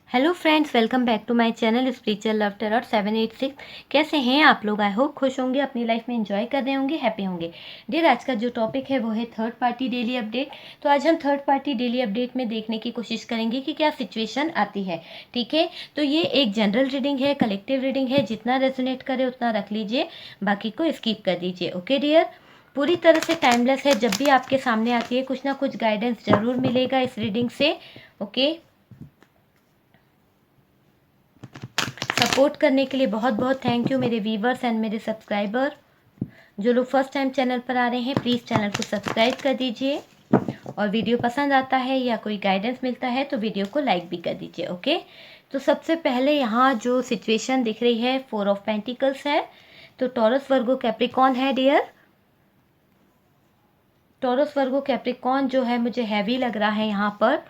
Hello friends, welcome back to my channel spiritual love terror 786। कैसे हैं आप लोग? आई होप खुश होंगे, अपनी लाइफ में एंजॉय कर रहे होंगे, हैप्पी होंगे। डियर, आज का जो टॉपिक है वो है थर्ड पार्टी डेली अपडेट। तो आज हम थर्ड पार्टी डेली अपडेट में देखने की कोशिश करेंगे कि क्या सिचुएशन आती है। ठीक है, तो ये एक जनरल रीडिंग है, कलेक्टिव रीडिंग है। जितना रेजोनेट करे उतना रख लीजिए, बाकी को स्किप कर दीजिए। ओके डियर, पूरी तरह से टाइमलेस है। जब भी आपके सामने आती है कुछ ना कुछ गाइडेंस जरूर मिलेगा इस रीडिंग से। ओके, सपोर्ट करने के लिए बहुत बहुत थैंक यू मेरे व्यूवर्स एंड मेरे सब्सक्राइबर। जो लोग फर्स्ट टाइम चैनल पर आ रहे हैं प्लीज़ चैनल को सब्सक्राइब कर दीजिए, और वीडियो पसंद आता है या कोई गाइडेंस मिलता है तो वीडियो को लाइक भी कर दीजिए। ओके, तो सबसे पहले यहाँ जो सिचुएशन दिख रही है 4 ऑफ पेंटिकल्स है। तो टॉरस वर्गो कैप्रिकॉन है डियर। टॉरस वर्गो कैप्रिकॉन जो है मुझे हैवी लग रहा है यहाँ पर।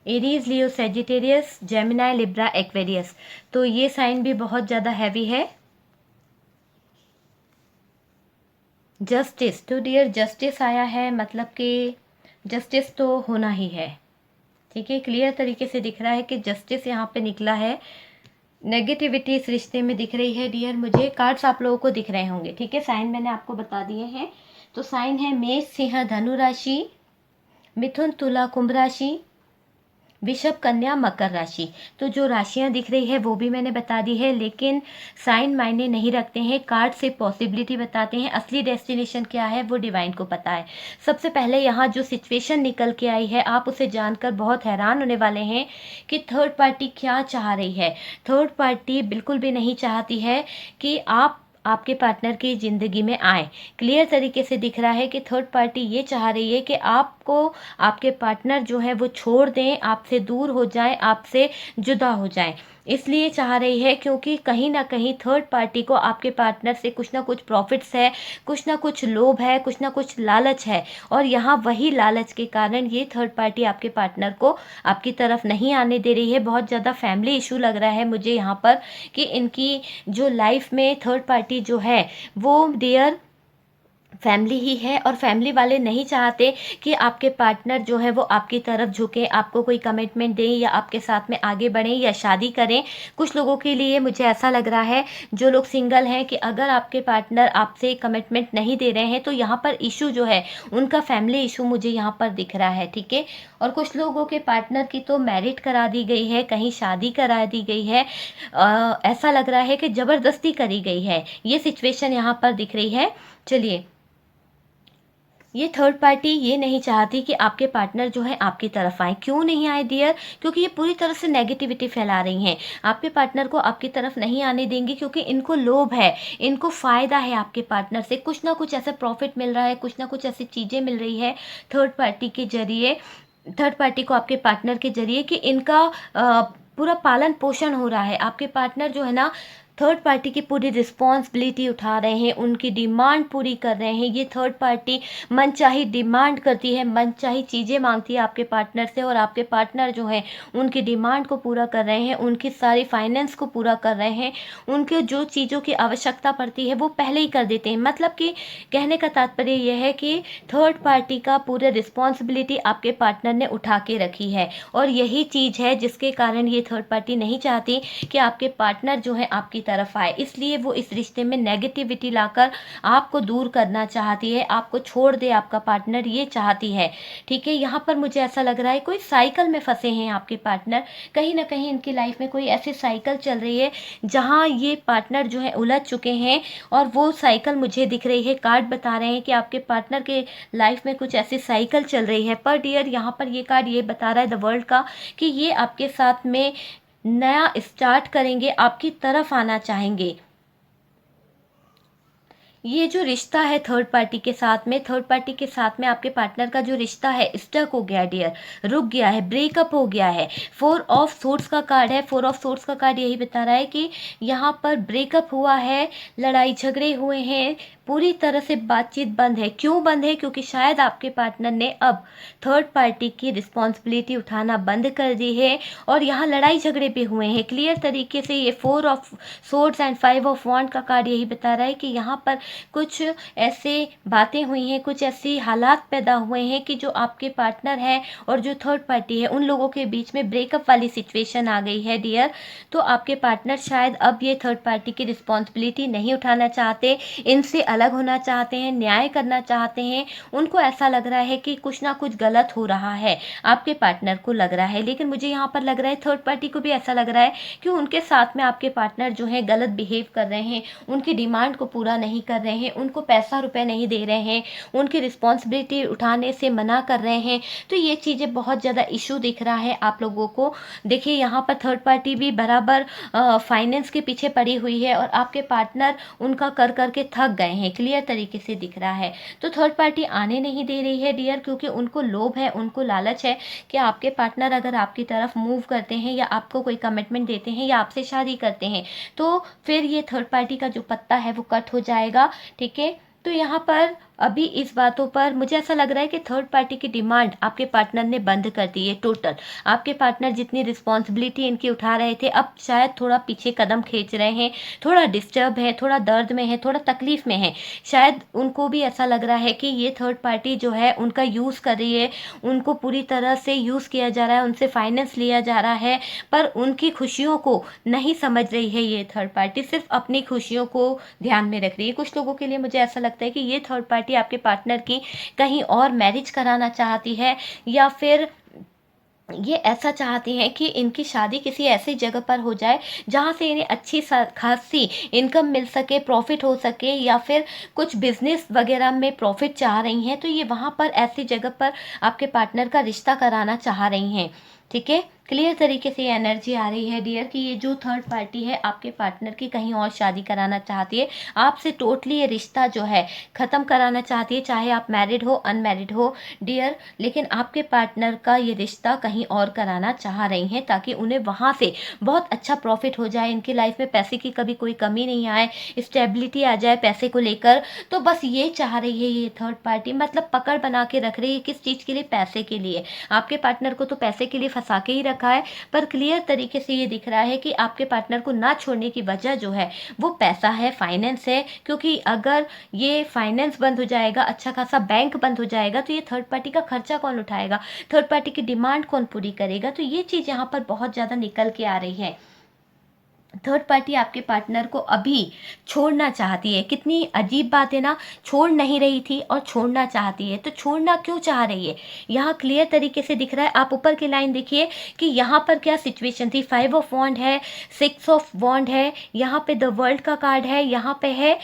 एरीज, लियो, सेजिटेरियस, जेमिनाई, लिब्रा, एक्वेरियस। तो ये साइन भी बहुत ज़्यादा हैवी है। जस्टिस, तो डियर जस्टिस आया है, मतलब कि जस्टिस तो होना ही है। ठीक है, क्लियर तरीके से दिख रहा है कि जस्टिस यहाँ पे निकला है। नेगेटिविटी इस रिश्ते में दिख रही है डियर। मुझे कार्ड्स आप लोगों को दिख रहे होंगे। ठीक है, साइन मैंने आपको बता दिए हैं। तो साइन है मेष, सिंह, धनु राशि, मिथुन, तुला, कुंभ राशि, वृषभ, कन्या, मकर राशि। तो जो राशियां दिख रही है वो भी मैंने बता दी है, लेकिन साइन मायने नहीं रखते हैं। कार्ड से पॉसिबिलिटी बताते हैं, असली डेस्टिनेशन क्या है वो डिवाइन को पता है। सबसे पहले यहाँ जो सिचुएशन निकल के आई है आप उसे जानकर बहुत हैरान होने वाले हैं कि थर्ड पार्टी क्या चाह रही है। थर्ड पार्टी बिल्कुल भी नहीं चाहती है कि आप आपके पार्टनर की ज़िंदगी में आए। क्लियर तरीके से दिख रहा है कि थर्ड पार्टी ये चाह रही है कि आपको आपके पार्टनर जो है वो छोड़ दें, आपसे दूर हो जाएं, आपसे जुदा हो जाएं। इसलिए चाह रही है क्योंकि कहीं ना कहीं थर्ड पार्टी को आपके पार्टनर से कुछ ना कुछ प्रॉफिट्स है, कुछ ना कुछ लोभ है, कुछ ना कुछ लालच है। और यहाँ वही लालच के कारण ये थर्ड पार्टी आपके पार्टनर को आपकी तरफ नहीं आने दे रही है। बहुत ज़्यादा फैमिली इशू लग रहा है मुझे यहाँ पर कि इनकी जो लाइफ में थर्ड पार्टी जो है वो डियर फैमिली ही है, और फैमिली वाले नहीं चाहते कि आपके पार्टनर जो है वो आपकी तरफ झुके, आपको कोई कमिटमेंट दें या आपके साथ में आगे बढ़ें या शादी करें। कुछ लोगों के लिए मुझे ऐसा लग रहा है, जो लोग सिंगल हैं, कि अगर आपके पार्टनर आपसे कमिटमेंट नहीं दे रहे हैं तो यहाँ पर इशू जो है उनका फैमिली इशू मुझे यहाँ पर दिख रहा है। ठीक है, और कुछ लोगों के पार्टनर की तो मैरिड करा दी गई है, कहीं शादी करा दी गई है। ऐसा लग रहा है कि ज़बरदस्ती करी गई है, ये सिचुएशन यहाँ पर दिख रही है। चलिए, ये थर्ड पार्टी ये नहीं चाहती कि आपके पार्टनर जो है आपकी तरफ आए। क्यों नहीं आए डियर? क्योंकि ये पूरी तरह से नेगेटिविटी फैला रही हैं। आपके पार्टनर को आपकी तरफ नहीं आने देंगी क्योंकि इनको लोभ है, इनको फ़ायदा है आपके पार्टनर से। कुछ ना कुछ ऐसा प्रॉफिट मिल रहा है, कुछ ना कुछ ऐसी चीज़ें मिल रही है थर्ड पार्टी के जरिए, थर्ड पार्टी को आपके पार्टनर के जरिए, कि इनका पूरा पालन पोषण हो रहा है। आपके पार्टनर जो है ना थर्ड पार्टी की पूरी रिस्पॉन्सिबिलिटी उठा रहे हैं, उनकी डिमांड पूरी कर रहे हैं। ये थर्ड पार्टी मनचाही डिमांड करती है, मनचाही चीज़ें मांगती है आपके पार्टनर से, और आपके पार्टनर जो है उनकी डिमांड को पूरा कर रहे हैं, उनकी सारी फाइनेंस को पूरा कर रहे हैं। उनके जो चीज़ों की आवश्यकता पड़ती है वो पहले ही कर देते हैं। मतलब कि कहने का तात्पर्य यह है कि थर्ड पार्टी का पूरा रिस्पॉन्सिबिलिटी आपके पार्टनर ने उठा के रखी है, और यही चीज़ है जिसके कारण ये थर्ड पार्टी नहीं चाहती कि आपके पार्टनर जो है आपकी तरफ आए। इसलिए वो इस रिश्ते में नेगेटिविटी लाकर आपको दूर करना चाहती है, आपको छोड़ दे आपका पार्टनर, ये चाहती है। ठीक है, यहाँ पर मुझे ऐसा लग रहा है कोई साइकिल में फंसे हैं आपके पार्टनर। कहीं ना कहीं इनकी लाइफ में कोई ऐसी साइकिल चल रही है जहाँ ये पार्टनर जो है उलझ चुके हैं, और वो साइकिल मुझे दिख रही है। कार्ड बता रहे हैं कि आपके पार्टनर के लाइफ में कुछ ऐसी साइकिल चल रही है। पर डियर, यहाँ पर ये कार्ड ये बता रहा है द वर्ल्ड का कि ये आपके साथ में नया स्टार्ट करेंगे, आपकी तरफ आना चाहेंगे। ये जो रिश्ता है थर्ड पार्टी के साथ में, थर्ड पार्टी के साथ में आपके पार्टनर का जो रिश्ता है स्टक हो गया डियर, रुक गया है, ब्रेकअप हो गया है। 4 ऑफ सोर्ड्स का कार्ड है। 4 ऑफ सोर्ड्स का कार्ड यही बता रहा है कि यहाँ पर ब्रेकअप हुआ है, लड़ाई झगड़े हुए हैं, पूरी तरह से बातचीत बंद है। क्यों बंद है? क्योंकि शायद आपके पार्टनर ने अब थर्ड पार्टी की रिस्पॉन्सिबिलिटी उठाना बंद कर दी है, और यहाँ लड़ाई झगड़े भी हुए हैं। क्लियर तरीके से ये 4 ऑफ सोर्ड्स एंड 5 ऑफ वॉन्ड का कार्ड यही बता रहा है कि यहाँ पर कुछ ऐसे बातें हुई हैं, कुछ ऐसी हालात पैदा हुए हैं कि जो आपके पार्टनर है और जो थर्ड पार्टी है उन लोगों के बीच में ब्रेकअप वाली सिचुएशन आ गई है डियर। तो आपके पार्टनर शायद अब ये थर्ड पार्टी की रिस्पॉन्सिबिलिटी नहीं उठाना चाहते, इनसे अलग होना चाहते हैं, न्याय करना चाहते हैं। उनको ऐसा लग रहा है कि कुछ ना कुछ गलत हो रहा है, आपके पार्टनर को लग रहा है। लेकिन मुझे यहाँ पर लग रहा है थर्ड पार्टी को भी ऐसा लग रहा है कि उनके साथ में आपके पार्टनर जो है गलत बिहेव कर रहे हैं, उनकी डिमांड को पूरा नहीं कर रहे हैं, उनको पैसा रुपए नहीं दे रहे हैं, उनकी रिस्पॉन्सिबिलिटी उठाने से मना कर रहे हैं। तो ये चीज़ें बहुत ज़्यादा इशू दिख रहा है आप लोगों को। देखिए यहाँ पर थर्ड पार्टी भी बराबर फाइनेंस के पीछे पड़ी हुई है और आपके पार्टनर उनका कर करके थक गए हैं, क्लियर तरीके से दिख रहा है। तो थर्ड पार्टी आने नहीं दे रही है डियर, क्योंकि उनको लोभ है, उनको लालच है कि आपके पार्टनर अगर आपकी तरफ मूव करते हैं या आपको कोई कमिटमेंट देते हैं या आपसे शादी करते हैं तो फिर ये थर्ड पार्टी का जो पत्ता है वो कट हो जाएगा। ठीक है, तो यहाँ पर अभी इस बातों पर मुझे ऐसा लग रहा है कि थर्ड पार्टी की डिमांड आपके पार्टनर ने बंद कर दी है टोटल। आपके पार्टनर जितनी रिस्पॉन्सिबिलिटी इनकी उठा रहे थे अब शायद थोड़ा पीछे कदम खींच रहे हैं, थोड़ा डिस्टर्ब है, थोड़ा दर्द में है, थोड़ा तकलीफ में है। शायद उनको भी ऐसा लग रहा है कि ये थर्ड पार्टी जो है उनका यूज़ कर रही है, उनको पूरी तरह से यूज़ किया जा रहा है, उनसे फाइनेंस लिया जा रहा है, पर उनकी खुशियों को नहीं समझ रही है ये थर्ड पार्टी, सिर्फ अपनी खुशियों को ध्यान में रख रही है। कुछ लोगों के लिए मुझे ऐसा लगता है कि ये थर्ड पार्टी आपके पार्टनर की कहीं और मैरिज कराना चाहती है या फिर ये ऐसा चाहती हैं कि इनकी शादी किसी ऐसी जगह पर हो जाए जहाँ से इन्हें अच्छी खासी इनकम मिल सके, प्रॉफिट हो सके, या फिर कुछ बिजनेस वगैरह में प्रॉफिट चाह रही हैं तो ये वहाँ पर ऐसी जगह पर आपके पार्टनर का रिश्ता कराना चाह रही हैं। ठीक है, क्लियर तरीके से ये एनर्जी आ रही है डियर कि ये जो थर्ड पार्टी है आपके पार्टनर की कहीं और शादी कराना चाहती है, आपसे टोटली ये रिश्ता जो है ख़त्म कराना चाहती है, चाहे आप मैरिड हो अनमैरिड हो डियर। लेकिन आपके पार्टनर का ये रिश्ता कहीं और कराना चाह रही हैं ताकि उन्हें वहाँ से बहुत अच्छा प्रॉफिट हो जाए, इनकी लाइफ में पैसे की कभी कोई कमी नहीं आए, स्टेबिलिटी आ जाए पैसे को लेकर। तो बस ये चाह रही है ये थर्ड पार्टी, मतलब पकड़ बना के रख रही है किस चीज़ के लिए, पैसे के लिए। आपके पार्टनर को तो पैसे के लिए फंसा के ही रखा है, पर क्लियर तरीके से ये दिख रहा है कि आपके पार्टनर को ना छोड़ने की वजह जो है वो पैसा है, फाइनेंस है। क्योंकि अगर ये फाइनेंस बंद हो जाएगा, अच्छा खासा बैंक बंद हो जाएगा, तो ये थर्ड पार्टी का खर्चा कौन उठाएगा, थर्ड पार्टी की डिमांड कौन पूरी करेगा। तो ये चीज़ यहाँ पर बहुत ज़्यादा निकल के आ रही है। थर्ड पार्टी आपके पार्टनर को अभी छोड़ना चाहती है। कितनी अजीब बात है ना, छोड़ नहीं रही थी और छोड़ना चाहती है। तो छोड़ना क्यों चाह रही है, यहाँ क्लियर तरीके से दिख रहा है। आप ऊपर की लाइन देखिए कि यहाँ पर क्या सिचुएशन थी। 5 ऑफ वॉन्ड है, 6 ऑफ वॉन्ड है, यहाँ पे द वर्ल्ड का कार्ड है, यहाँ पे है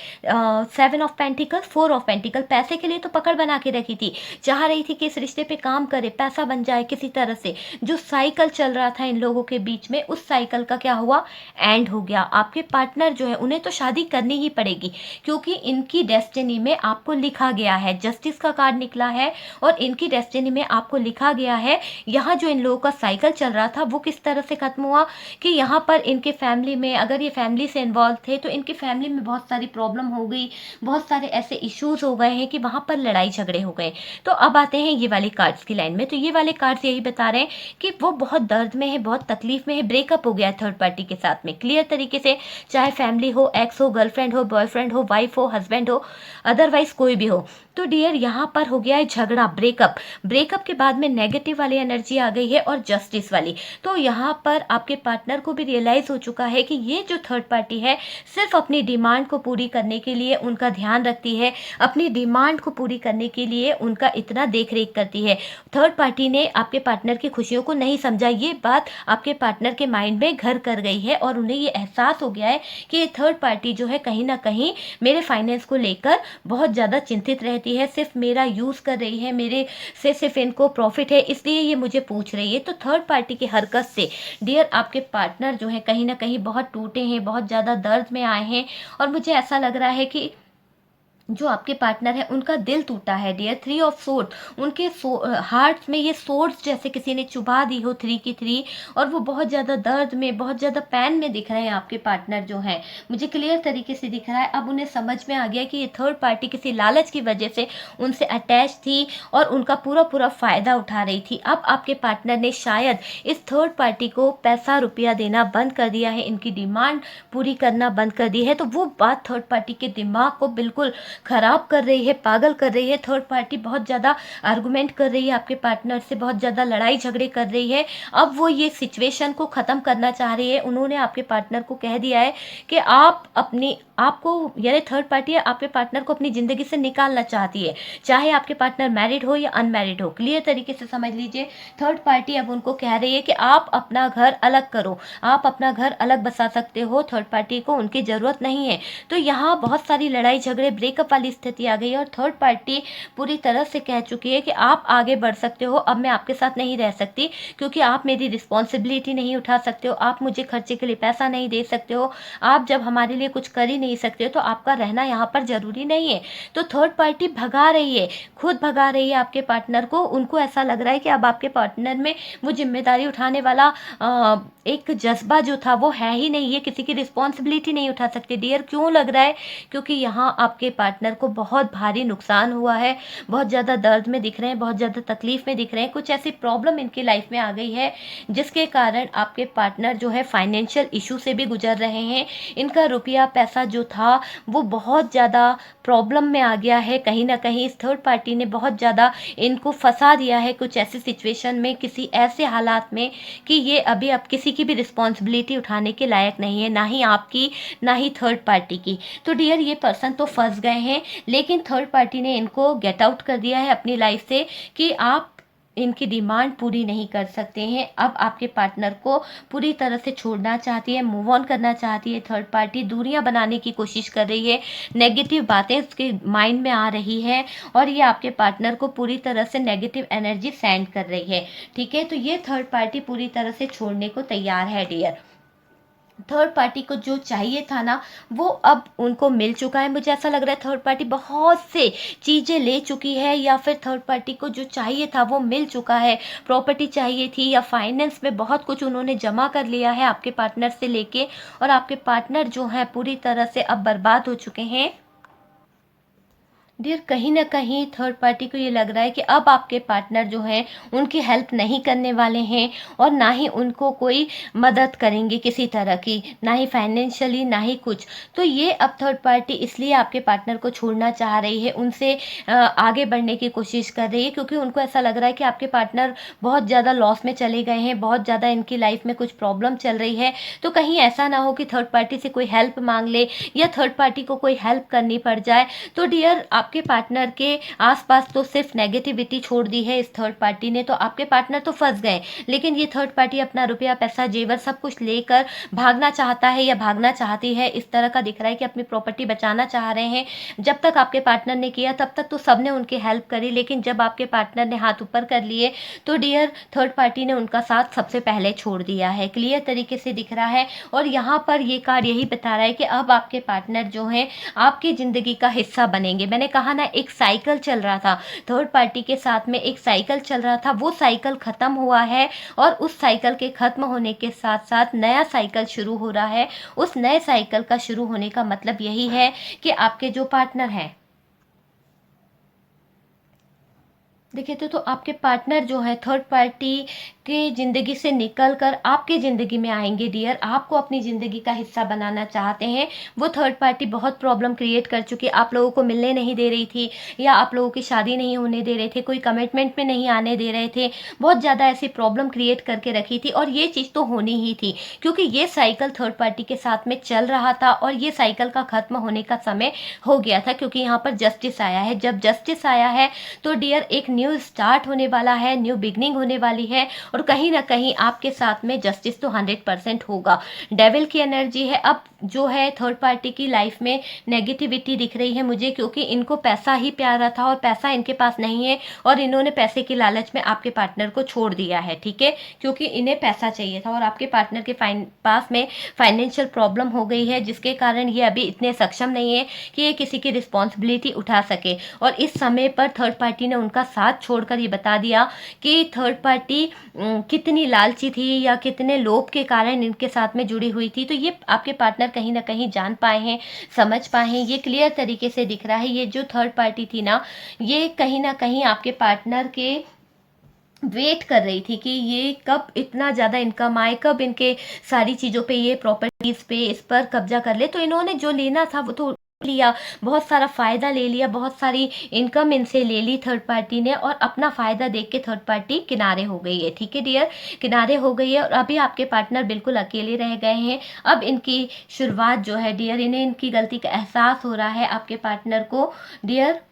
7 ऑफ पेंटिकल, 4 ऑफ पेंटिकल। पैसे के लिए तो पकड़ बना के रखी थी, चाह रही थी कि इस रिश्ते पे काम करे, पैसा बन जाए किसी तरह से। जो साइकिल चल रहा था इन लोगों के बीच में, उस साइकिल का क्या हुआ, एंड हो गया। आपके पार्टनर जो है उन्हें तो शादी करनी ही पड़ेगी, क्योंकि इनकी डेस्टिनी में आपको लिखा गया है, जस्टिस का कार्ड निकला है और इनकी डेस्टिनी में आपको लिखा गया है। यहाँ जो इन लोगों का साइकिल चल रहा था वो किस तरह से खत्म हुआ कि यहाँ पर इनके फैमिली में, अगर ये फैमिली से इन्वॉल्व थे तो इनकी फैमिली में बहुत सारी प्रॉब्लम हो गई, बहुत सारे ऐसे इश्यूज हो गए हैं कि वहाँ पर लड़ाई झगड़े हो गए। तो अब आते हैं ये वाले कार्ड्स की लाइन में। तो ये वाले कार्ड्स यही बता रहे हैं कि वो बहुत दर्द में है, बहुत तकलीफ में है, ब्रेकअप हो गया थर्ड पार्टी के साथ में, क्लियर तरीके से। चाहे फैमिली हो, एक्स हो, गर्लफ्रेंड हो, बॉयफ्रेंड हो, वाइफ हो, हस्बैंड हो, अदरवाइज कोई भी हो। तो डियर यहाँ पर हो गया है झगड़ा, ब्रेकअप। ब्रेकअप के बाद में नेगेटिव वाली एनर्जी आ गई है और जस्टिस वाली। तो यहाँ पर आपके पार्टनर को भी रियलाइज हो चुका है कि ये जो थर्ड पार्टी है सिर्फ अपनी डिमांड को पूरी करने के लिए उनका ध्यान रखती है, अपनी डिमांड को पूरी करने के लिए उनका इतना देख रेख करती है। थर्ड पार्टी ने आपके पार्टनर की खुशियों को नहीं समझा। ये बात आपके पार्टनर के माइंड में घर कर गई है और उन्हें ये एहसास हो गया है कि ये थर्ड पार्टी जो है कहीं ना कहीं मेरे फाइनेंस को लेकर बहुत ज़्यादा चिंतित रहती है, सिर्फ मेरा यूज़ कर रही है, मेरे से सिर्फ इनको प्रॉफिट है, इसलिए ये मुझे पूछ रही है। तो थर्ड पार्टी की हरकत से डियर आपके पार्टनर जो है कहीं ना कहीं बहुत टूटे हैं, बहुत ज़्यादा दर्द में आए हैं और मुझे ऐसा लग रहा है कि जो आपके पार्टनर है उनका दिल टूटा है डियर। 3 ऑफ सोर्ड, उनके हार्ट में ये सोर्ड्स जैसे किसी ने चुभा दी हो 3 की 3, और वो बहुत ज़्यादा दर्द में, बहुत ज़्यादा पैन में दिख रहे हैं आपके पार्टनर जो हैं, मुझे क्लियर तरीके से दिख रहा है। अब उन्हें समझ में आ गया कि ये थर्ड पार्टी किसी लालच की वजह से उनसे अटैच थी और उनका पूरा पूरा फ़ायदा उठा रही थी। अब आपके पार्टनर ने शायद इस थर्ड पार्टी को पैसा रुपया देना बंद कर दिया है, इनकी डिमांड पूरी करना बंद कर दी है। तो वो बात थर्ड पार्टी के दिमाग को बिल्कुल खराब कर रही है, पागल कर रही है। थर्ड पार्टी बहुत ज़्यादा आर्गुमेंट कर रही है आपके पार्टनर से, बहुत ज़्यादा लड़ाई झगड़े कर रही है। अब वो ये सिचुएशन को ख़त्म करना चाह रही है। उन्होंने आपके पार्टनर को कह दिया है कि आपको यानी थर्ड पार्टी आपके पार्टनर को अपनी ज़िंदगी से निकालना चाहती है, चाहे आपके पार्टनर मैरिड हो या अनमैरिड हो। क्लियर तरीके से समझ लीजिए, थर्ड पार्टी अब उनको कह रही है कि आप अपना घर अलग करो, आप अपना घर अलग बसा सकते हो, थर्ड पार्टी को उनकी ज़रूरत नहीं है। तो यहाँ बहुत सारी लड़ाई झगड़े, ब्रेकअप वाली स्थिति आ गई है और थर्ड पार्टी पूरी तरह से कह चुकी है कि आप आगे बढ़ सकते हो, अब मैं आपके साथ नहीं रह सकती क्योंकि आप मेरी रिस्पॉन्सिबिलिटी नहीं उठा सकते हो, आप मुझे खर्चे के लिए पैसा नहीं दे सकते हो, आप जब हमारे लिए कुछ कर ही नहीं सकते हो तो आपका रहना यहाँ पर ज़रूरी नहीं है। तो थर्ड पार्टी भगा रही है, खुद भगा रही है आपके पार्टनर को। उनको ऐसा लग रहा है कि अब आपके पार्टनर में वो जिम्मेदारी उठाने वाला एक जज्बा जो था वो है ही नहीं है, किसी की रिस्पॉन्सिबिलिटी नहीं उठा सकते डियर। क्यों लग रहा है? क्योंकि यहाँ आपके पार्टनर को बहुत भारी नुकसान हुआ है, बहुत ज़्यादा दर्द में दिख रहे हैं, बहुत ज़्यादा तकलीफ में दिख रहे हैं, कुछ ऐसी प्रॉब्लम इनकी लाइफ में आ गई है जिसके कारण आपके पार्टनर जो है फाइनेंशियल इशू से भी गुजर रहे हैं। इनका रुपया पैसा जो था वो बहुत ज़्यादा प्रॉब्लम में आ गया है। कहीं ना कहीं इस थर्ड पार्टी ने बहुत ज़्यादा इनको फंसा दिया है कुछ ऐसी सिचुएशन में, किसी ऐसे हालात में कि ये अभी अब किसी की भी रिस्पॉन्सिबिलिटी उठाने के लायक नहीं है, ना ही आपकी ना ही थर्ड पार्टी की। तो डियर ये पर्सन तो फंस गए हैं, लेकिन थर्ड पार्टी ने इनको गेट आउट कर दिया है अपनी लाइफ से कि आप इनकी डिमांड पूरी नहीं कर सकते हैं। अब आपके पार्टनर को पूरी तरह से छोड़ना चाहती है, मूव ऑन करना चाहती है थर्ड पार्टी, दूरियां बनाने की कोशिश कर रही है, नेगेटिव बातें उसके माइंड में आ रही है और ये आपके पार्टनर को पूरी तरह से नेगेटिव एनर्जी सेंड कर रही है। ठीक है, तो ये थर्ड पार्टी पूरी तरह से छोड़ने को तैयार है डियर। थर्ड पार्टी को जो चाहिए था ना वो अब उनको मिल चुका है। मुझे ऐसा लग रहा है थर्ड पार्टी बहुत से चीज़ें ले चुकी है, या फिर थर्ड पार्टी को जो चाहिए था वो मिल चुका है। प्रॉपर्टी चाहिए थी या फाइनेंस में बहुत कुछ उन्होंने जमा कर लिया है आपके पार्टनर से लेके, और आपके पार्टनर जो है पूरी तरह से अब बर्बाद हो चुके हैं डियर। कहीं ना कहीं थर्ड पार्टी को ये लग रहा है कि अब आपके पार्टनर जो हैं उनकी हेल्प नहीं करने वाले हैं और ना ही उनको कोई मदद करेंगे किसी तरह की, ना ही फाइनेंशियली ना ही कुछ। तो ये अब थर्ड पार्टी इसलिए आपके पार्टनर को छोड़ना चाह रही है, उनसे आगे बढ़ने की कोशिश कर रही है क्योंकि उनको ऐसा लग रहा है कि आपके पार्टनर बहुत ज़्यादा लॉस में चले गए हैं, बहुत ज़्यादा इनकी लाइफ में कुछ प्रॉब्लम चल रही है। तो कहीं ऐसा ना हो कि थर्ड पार्टी से कोई हेल्प मांग ले या थर्ड पार्टी को कोई हेल्प करनी पड़ जाए। तो डियर आपके पार्टनर के आसपास तो सिर्फ नेगेटिविटी छोड़ दी है इस थर्ड पार्टी ने, तो आपके पार्टनर तो फंस गए, लेकिन ये थर्ड पार्टी अपना रुपया पैसा जेवर सब कुछ लेकर भागना चाहता है या भागना चाहती है। इस तरह का दिख रहा है कि अपनी प्रॉपर्टी बचाना चाह रहे हैं। जब तक आपके पार्टनर ने किया तब तक तो सबने उनकी हेल्प करी, लेकिन जब आपके पार्टनर ने हाथ ऊपर कर लिए तो डियर थर्ड पार्टी ने उनका साथ सबसे पहले छोड़ दिया है। क्लियर तरीके से दिख रहा है। और यहाँ पर ये कार्ड यही बता रहा है कि अब आपके पार्टनर जो हैं आपकी ज़िंदगी का हिस्सा बनेंगे। मैंने कहा ना एक साइकिल चल रहा था, थर्ड पार्टी के साथ में एक साइकिल चल रहा था, वो साइकिल ख़त्म हुआ है और उस साइकिल के ख़त्म होने के साथ साथ नया साइकिल शुरू हो रहा है। उस नए साइकिल का शुरू होने का मतलब यही है कि आपके जो पार्टनर हैं, देखिए तो आपके पार्टनर जो है थर्ड पार्टी के ज़िंदगी से निकलकर आपके ज़िंदगी में आएंगे डियर। आपको अपनी ज़िंदगी का हिस्सा बनाना चाहते हैं। वो थर्ड पार्टी बहुत प्रॉब्लम क्रिएट कर चुकी, आप लोगों को मिलने नहीं दे रही थी या आप लोगों की शादी नहीं होने दे रहे थे, कोई कमिटमेंट में नहीं आने दे रहे थे, बहुत ज़्यादा ऐसी प्रॉब्लम क्रिएट करके रखी थी। और ये चीज़ तो होनी ही थी क्योंकि ये साइकिल थर्ड पार्टी के साथ में चल रहा था और ये साइकिल का ख़त्म होने का समय हो गया था क्योंकि यहाँ पर जस्टिस आया है। जब जस्टिस आया है तो डियर एक न्यू स्टार्ट होने वाला है, न्यू बिगनिंग होने वाली है, और कहीं ना कहीं आपके साथ में जस्टिस तो 100% होगा। डेविल की एनर्जी है। अब जो है थर्ड पार्टी की लाइफ में नेगेटिविटी दिख रही है मुझे, क्योंकि इनको पैसा ही प्यारा था और पैसा इनके पास नहीं है, और इन्होंने पैसे के लालच में आपके पार्टनर को छोड़ दिया है, ठीक है, क्योंकि इन्हें पैसा चाहिए था, और आपके पार्टनर के पास में फाइनेंशियल प्रॉब्लम हो गई है, जिसके कारण ये अभी इतने सक्षम नहीं है कि ये किसी की रिस्पॉन्सिबिलिटी उठा सके। और इस समय पर थर्ड पार्टी ने उनका साथ छोड़कर ये बता दिया कि थर्ड पार्टी कितनी लालची थी या कितने लोभ के कारण इनके साथ में जुड़ी हुई थी। तो ये आपके पार्टनर कहीं ना कहीं जान पाए हैं, समझ पाए हैं, ये क्लियर तरीके से दिख रहा है। ये जो थर्ड पार्टी थी ना, ये कहीं ना कहीं आपके पार्टनर के वेट कर रही थी कि ये कब इतना ज़्यादा इनकम आए, कब इनके सारी चीज़ों पे, ये प्रॉपर्टीज़ पे इस पर कब्जा कर ले। तो इन्होंने जो लेना था वो तो लिया, बहुत सारा फ़ायदा ले लिया, बहुत सारी इनकम इनसे ले ली थर्ड पार्टी ने, और अपना फ़ायदा देख के थर्ड पार्टी किनारे हो गई है, ठीक है डियर, किनारे हो गई है। और अभी आपके पार्टनर बिल्कुल अकेले रह गए हैं। अब इनकी शुरुआत जो है डियर, इन्हें इनकी गलती का एहसास हो रहा है आपके पार्टनर को डियर।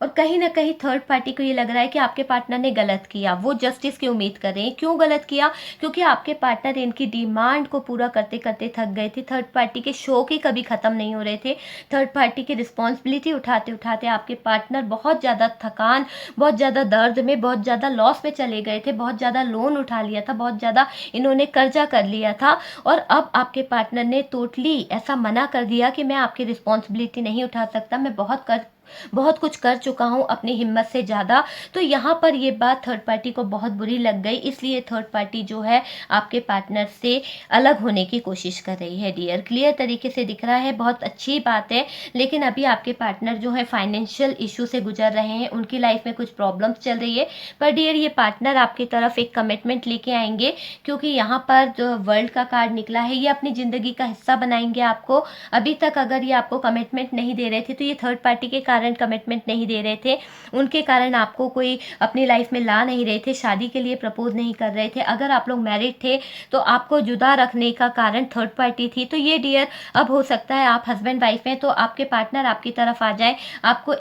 और कहीं ना कहीं थर्ड पार्टी को ये लग रहा है कि आपके पार्टनर ने गलत किया, वो जस्टिस की उम्मीद कर रहे हैं। क्यों गलत किया? क्योंकि आपके पार्टनर इनकी डिमांड को पूरा करते करते थक गए थे। थर्ड पार्टी के शौक ही कभी ख़त्म नहीं हो रहे थे। थर्ड पार्टी की रिस्पॉन्सिबिलिटी उठाते उठाते आपके पार्टनर बहुत ज़्यादा थकान, बहुत ज़्यादा दर्द में, बहुत ज़्यादा लॉस में चले गए थे। बहुत ज़्यादा लोन उठा लिया था, बहुत ज़्यादा इन्होंने कर्जा कर लिया था, और अब आपके पार्टनर ने टोटली ऐसा मना कर दिया कि मैं आपकी रिस्पॉन्सिबिलिटी नहीं उठा सकता, मैं बहुत कुछ कर चुका हूँ अपनी हिम्मत से ज़्यादा। तो यहाँ पर ये बात थर्ड पार्टी को बहुत बुरी लग गई, इसलिए थर्ड पार्टी जो है आपके पार्टनर से अलग होने की कोशिश कर रही है डियर। क्लियर तरीके से दिख रहा है, बहुत अच्छी बात है। लेकिन अभी आपके पार्टनर जो है फाइनेंशियल इशू से गुजर रहे हैं, उनकी लाइफ में कुछ प्रॉब्लम्स चल रही है। पर डियर ये पार्टनर आपकी तरफ एक कमिटमेंट लेके आएंगे, क्योंकि यहाँ पर जो वर्ल्ड का कार्ड निकला है, ये अपनी ज़िंदगी का हिस्सा बनाएंगे आपको। अभी तक अगर ये आपको कमिटमेंट नहीं दे रहे थे, तो ये थर्ड पार्टी के कारण कमिटमेंट नहीं दे रहे थे, उनके कारण आपको कोई अपनी लाइफ में ला नहीं रहे थे, शादी के लिए प्रपोज नहीं कर रहे थे। अगर आप लोग मैरिड थे तो आपको जुदा रखने का कारण थर्ड पार्टी थी। तो ये डियर अब हो सकता है आप हस्बैंड वाइफ हैं तो आपके पार्टनर आपकी तरफ आ जाए, आपको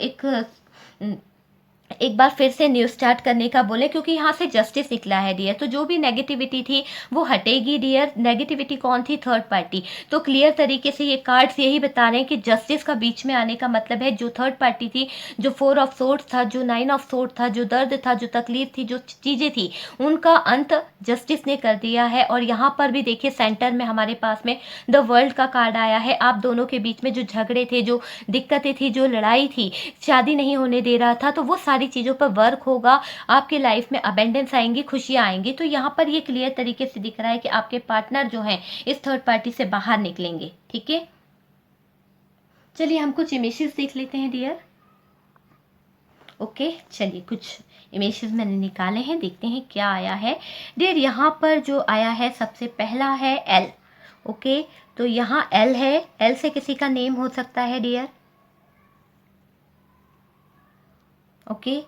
एक बार फिर से न्यू स्टार्ट करने का बोले, क्योंकि यहाँ से जस्टिस निकला है डियर। तो जो भी नेगेटिविटी थी वो हटेगी डियर। नेगेटिविटी कौन थी? Third party. तो क्लियर तरीके से ये कार्ड्स यही बता रहे हैं कि जस्टिस का बीच में आने का मतलब है जो थर्ड पार्टी थी, जो 4 ऑफ सोर्ड्स था, जो 9 ऑफ सोर्ड था, जो दर्द था, जो तकलीफ थी, जो चीज़ें थी, उनका अंत जस्टिस ने कर दिया है। और यहाँ पर भी देखिए सेंटर में हमारे पास में द वर्ल्ड का कार्ड आया है। आप दोनों के बीच में जो झगड़े थे, जो दिक्कतें थी, जो लड़ाई थी, शादी नहीं होने दे रहा था, तो वो सारी चीज़ों पर वर्क होगा। आपके लाइफ में अबेंडेंस आएंगी, खुशियाँ आएंगी। तो यहाँ पर ये क्लियर तरीके से दिख रहा है कि आपके पार्टनर जो हैं इस थर्ड पार्टी से बाहर निकलेंगे, ठीक है। चलिए हम कुछ इमेजेस देख लेते हैं डियर। ओके चलिए कुछ इमेजेस मैंने निकाले हैं, देखते हैं क्या आया है डियर। यहाँ पर जो आया है सबसे पहला है एल। ओके तो यहाँ एल है, एल से किसी का नेम हो सकता है डियर। ओके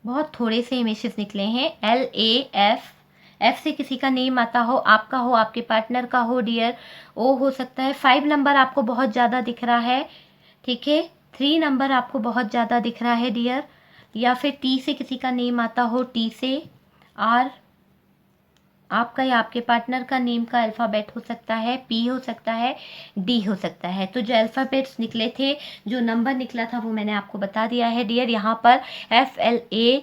बहुत थोड़े से इमेजेस निकले हैं। LAF, एफ से किसी का नेम आता हो, आपका हो, आपके पार्टनर का हो डियर। ओ हो सकता है। 5 नंबर आपको बहुत ज़्यादा दिख रहा है, ठीक है। 3 नंबर आपको बहुत ज़्यादा दिख रहा है डियर। या फिर टी से किसी का नेम आता हो, टी से। आर आपका या आपके पार्टनर का नेम का अल्फ़ाबेट हो सकता है, पी हो सकता है, डी हो सकता है। तो जो अल्फ़ाबेट्स निकले थे, जो नंबर निकला था वो मैंने आपको बता दिया है डियर। यहाँ पर FLA,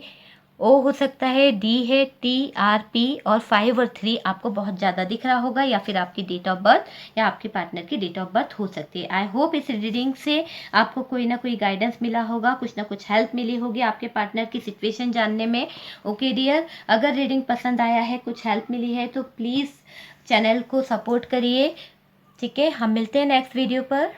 O हो सकता है, D है, TRP और 5 और 3 आपको बहुत ज़्यादा दिख रहा होगा, या फिर आपकी डेट ऑफ बर्थ या आपके पार्टनर की डेट ऑफ बर्थ हो सकती है। आई होप इस रीडिंग से आपको कोई ना कोई गाइडेंस मिला होगा, कुछ ना कुछ हेल्प मिली होगी आपके पार्टनर की सिचुएशन जानने में। ओके डियर, अगर रीडिंग पसंद आया है, कुछ हेल्प मिली है, तो प्लीज़ चैनल को सपोर्ट करिए, ठीक है। हम मिलते हैं नेक्स्ट वीडियो पर।